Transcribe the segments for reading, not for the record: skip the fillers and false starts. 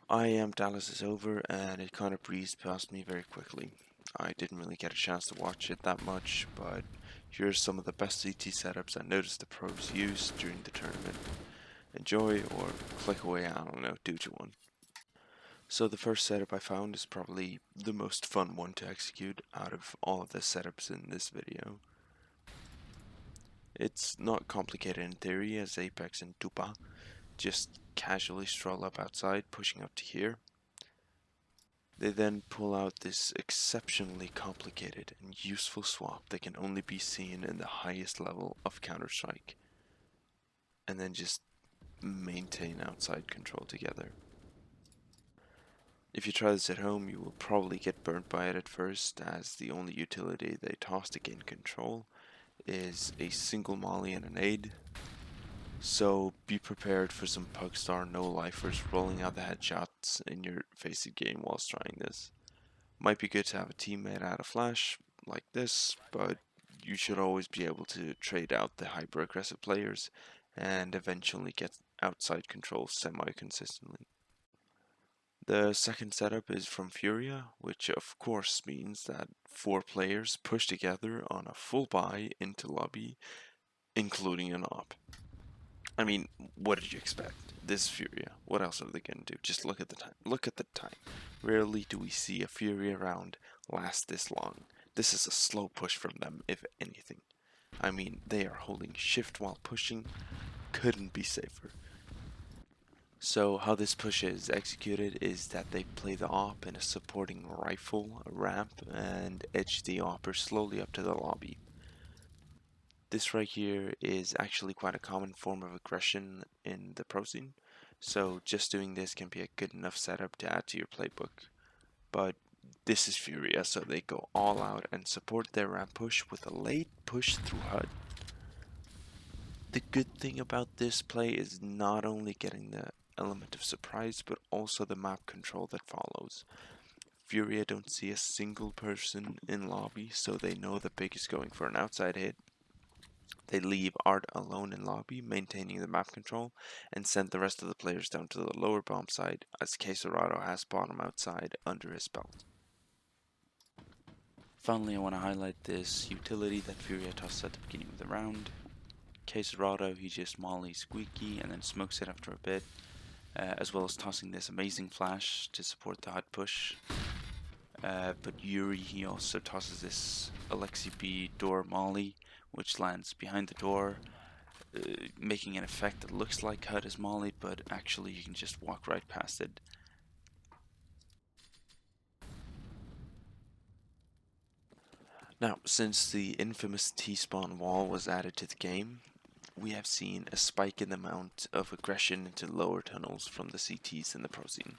IEM Dallas is over and it kind of breezed past me very quickly. I didn't really get a chance to watch it that much, but here's some of the best CT setups I noticed the pros used during the tournament. Enjoy or click away, I don't know, do to one. So the first setup I found is probably the most fun one to execute out of all of the setups in this video. It's not complicated in theory as Apex and Tupa just casually stroll up outside, pushing up to here. They then pull out this exceptionally complicated and useful swap that can only be seen in the highest level of Counter-Strike, and then just maintain outside control together. If you try this at home, you will probably get burnt by it at first, as the only utility they toss to gain control is a single molly and a nade. So be prepared for some Pugstar no-lifers rolling out the headshots in your face game whilst trying this. Might be good to have a teammate add a flash like this, but you should always be able to trade out the hyper-aggressive players and eventually get outside control semi-consistently. The second setup is from Furia, which of course means that 4 players push together on a full buy into lobby, including an op. I mean, what did you expect? This is Furia. What else are they gonna do? Just look at the time. Look at the time. Rarely do we see a Furia round last this long. This is a slow push from them, if anything. I mean, they are holding shift while pushing. Couldn't be safer. So how this push is executed is that they play the op in a supporting rifle, a ramp, and edge the opper slowly up to the lobby. This right here is actually quite a common form of aggression in the pro scene, so just doing this can be a good enough setup to add to your playbook. But this is Furia, so they go all out and support their ramp push with a late push through HUD. The good thing about this play is not only getting the element of surprise, but also the map control that follows. Furia don't see a single person in lobby, so they know the pick is going for an outside hit. They leave Art alone in lobby, maintaining the map control, and send the rest of the players down to the lower bomb side, as Quesorado has bottom outside under his belt. Finally, I want to highlight this utility that Furia tosses at the beginning of the round. Quesorado, he just mollies Squeaky and then smokes it after a bit, as well as tossing this amazing flash to support the HUD push. But Yuri, he also tosses this Alexi B door molly, which lands behind the door, making an effect that looks like HUD is mollied, but actually you can just walk right past it. Now, since the infamous T-spawn wall was added to the game, we have seen a spike in the amount of aggression into lower tunnels from the CTs in the pro scene.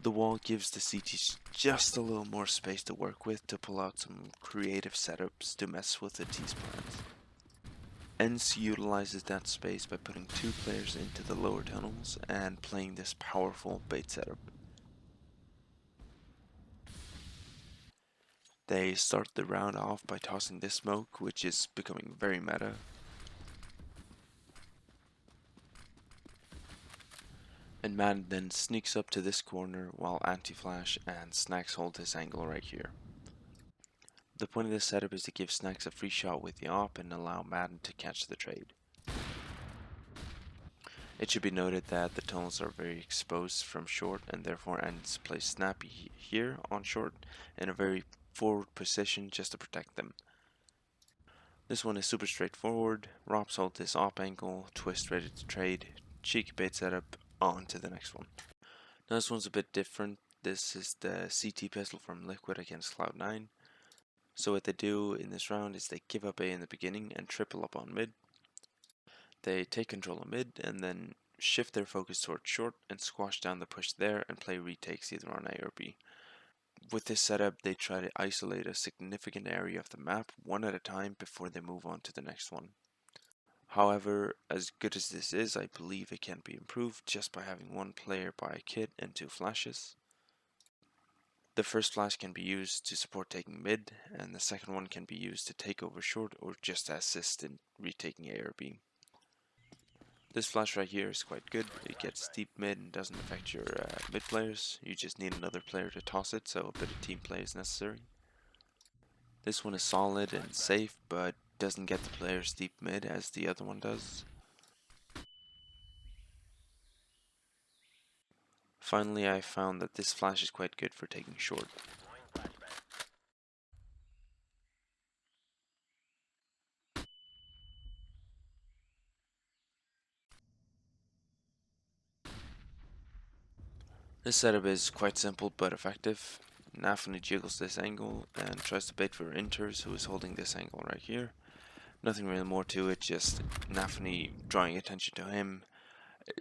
The wall gives the CTs just a little more space to work with to pull out some creative setups to mess with the T-spawns. ENCE utilizes that space by putting 2 players into the lower tunnels and playing this powerful bait setup. They start the round off by tossing this smoke, which is becoming very meta. And Man then sneaks up to this corner while Anti-Flash and Snacks hold his angle right here. The point of this setup is to give Snacks a free shot with the op and allow Madden to catch the trade. It should be noted that the tunnels are very exposed from short, and therefore ENCE plays Snappy here on short in a very forward position just to protect them. This one is super straightforward. Robs hold this op angle, twist ready to trade, cheeky bait setup, on to the next one. Now this one's a bit different. This is the CT pistol from Liquid against Cloud9. So what they do in this round is they give up A in the beginning and triple up on mid. They take control of mid and then shift their focus towards short and squash down the push there and play retakes either on A or B. With this setup, they try to isolate a significant area of the map one at a time before they move on to the next one. However, as good as this is, I believe it can be improved just by having 1 player buy a kit and 2 flashes. The first flash can be used to support taking mid, and the second one can be used to take over short or just assist in retaking A or B. This flash right here is quite good. It gets deep mid and doesn't affect your mid players. You just need another player to toss it, so a bit of team play is necessary. This one is solid and safe, but doesn't get the players deep mid as the other one does. Finally, I found that this flash is quite good for taking short. This setup is quite simple but effective. Nafani jiggles this angle and tries to bait for Inters, who is holding this angle right here. Nothing really more to it, just Nafani drawing attention to him.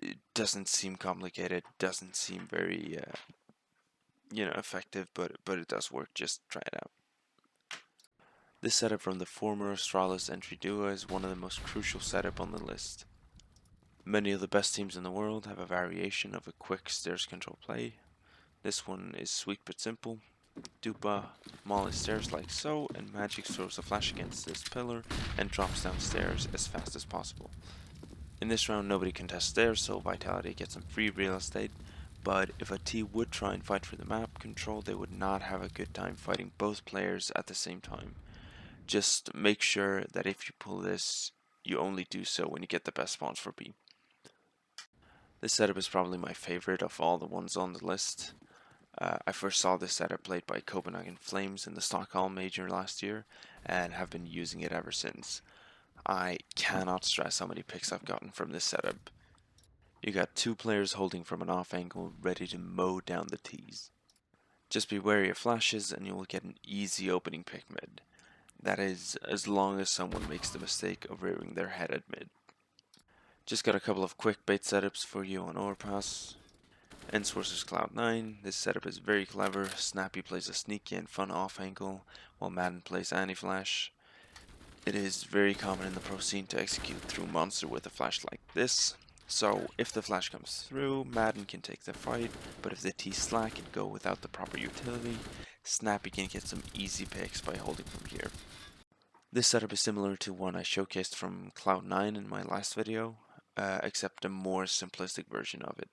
It doesn't seem complicated, doesn't seem very, effective, but it does work. Just try it out. This setup from the former Astralis entry duo is one of the most crucial setup on the list. Many of the best teams in the world have a variation of a quick stairs control play. This one is sweet but simple. Dupa mollies stairs like so, and Magic throws a flash against this pillar and drops downstairs as fast as possible. In this round nobody can test stairs, so Vitality gets some free real estate, but if a T would try and fight for the map control, they would not have a good time fighting both players at the same time. Just make sure that if you pull this, you only do so when you get the best spawns for B. This setup is probably my favorite of all the ones on the list. I first saw this setup played by Copenhagen Flames in the Stockholm Major last year, and have been using it ever since. I cannot stress how many picks I've gotten from this setup. You got two players holding from an off angle, ready to mow down the T's. Just be wary of flashes and you will get an easy opening pick mid. That is, as long as someone makes the mistake of rearing their head at mid. Just got a couple of quick bait setups for you on Overpass. Ents vs Cloud9. This setup is very clever. Snappy plays a sneaky and fun off angle, while Madden plays anti-flash. It is very common in the pro scene to execute through monster with a flash like this. So if the flash comes through, Madden can take the fight, but if the T slack and go without the proper utility, Snappy can get some easy picks by holding from here. This setup is similar to one I showcased from Cloud9 in my last video, except a more simplistic version of it.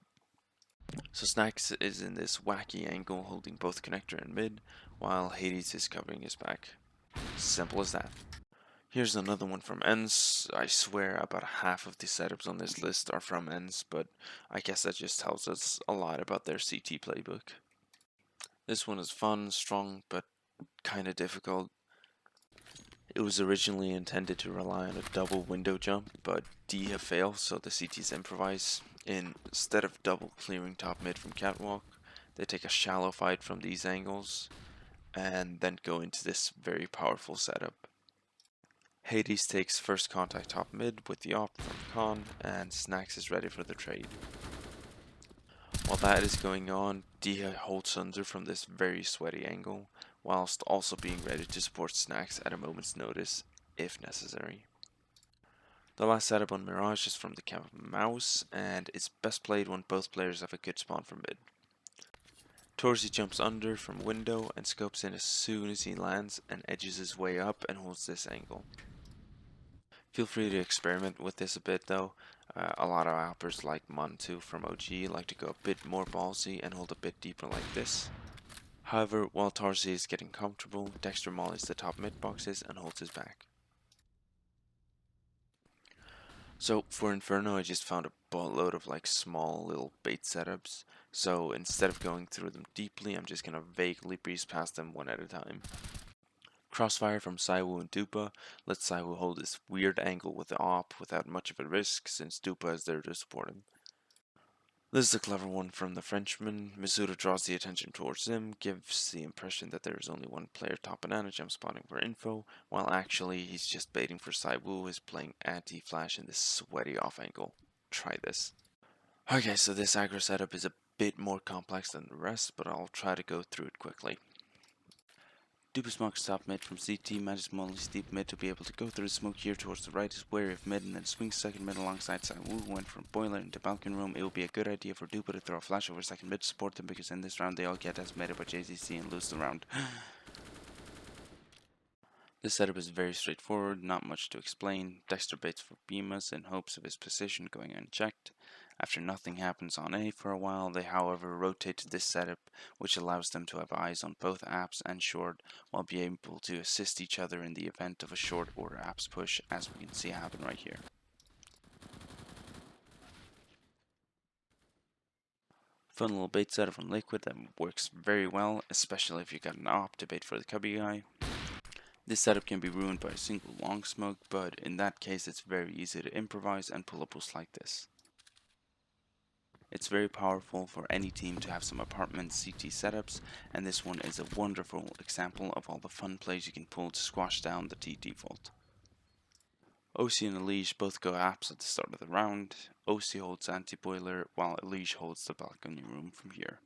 So Snacks is in this wacky angle holding both connector and mid, while Hades is covering his back. Simple as that. Here's another one from Ens. I swear about half of the setups on this list are from Ens, but I guess that just tells us a lot about their CT playbook. This one is fun, strong, but kinda difficult. It was originally intended to rely on a double window jump, but D have failed, so the CTs improvise. Instead of double clearing top mid from catwalk, they take a shallow fight from these angles, and then go into this very powerful setup. Hades takes first contact top mid with the op from Con, and Snacks is ready for the trade. While that is going on, D holds under from this very sweaty angle, whilst also being ready to support Snacks at a moment's notice, if necessary. The last setup on Mirage is from the camp of Mouse, and it's best played when both players have a good spawn from mid. Torsi jumps under from window and scopes in as soon as he lands and edges his way up and holds this angle. Feel free to experiment with this a bit though. A lot of appers like Montu from OG like to go a bit more ballsy and hold a bit deeper like this. However, while Tarsi is getting comfortable, Dexter mollies the top mid boxes and holds his back. So for Inferno I just found a boatload of like small little bait setups. So instead of going through them deeply, I'm just gonna vaguely breeze past them one at a time. Crossfire from Saiwu and Dupa lets Saiwu hold this weird angle with the op without much of a risk since Dupa is there to support him. This is a clever one from the Frenchman. Mizuta draws the attention towards him, gives the impression that there is only one player top banana jump spotting for info, while actually he's just baiting for Saiwu who is playing anti-flash in this sweaty off angle. Try this. Okay, so this aggro setup is a bit more complex than the rest, but I'll try to go through it quickly. Dupa smokes top mid from CT, manages mollies deep mid to be able to go through the smoke here towards the right, is wary of mid, and then swings second mid alongside Saiwu, who went from boiler into balcony room. It will be a good idea for Dupa to throw a flash over second mid to support them, because in this round they all get estimated by JZC and lose the round. The setup is very straightforward, not much to explain. Dexter baits for Bemus in hopes of his position going unchecked. After nothing happens on A for a while, they however rotate to this setup, which allows them to have eyes on both apps and short, while being able to assist each other in the event of a short order apps push, as we can see happen right here. Fun little bait setup from Liquid that works very well, especially if you got an op to bait for the cubby guy. This setup can be ruined by a single long smoke, but in that case it's very easy to improvise and pull a boost like this. It's very powerful for any team to have some apartment CT setups, and this one is a wonderful example of all the fun plays you can pull to squash down the T default. OC and Elige both go apps at the start of the round. OC holds anti-boiler, while Elige holds the balcony room from here.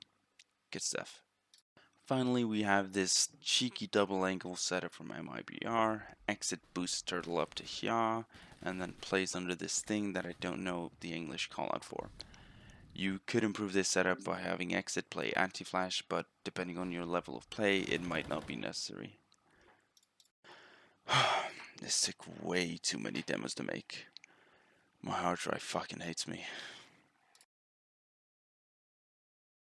Good stuff. Finally, we have this cheeky double angle setup from MIBR. Exit boosts turtle up to Hya, and then plays under this thing that I don't know the English call out for. You could improve this setup by having exit play anti-flash, but depending on your level of play, it might not be necessary. This took way too many demos to make. My hard drive fucking hates me.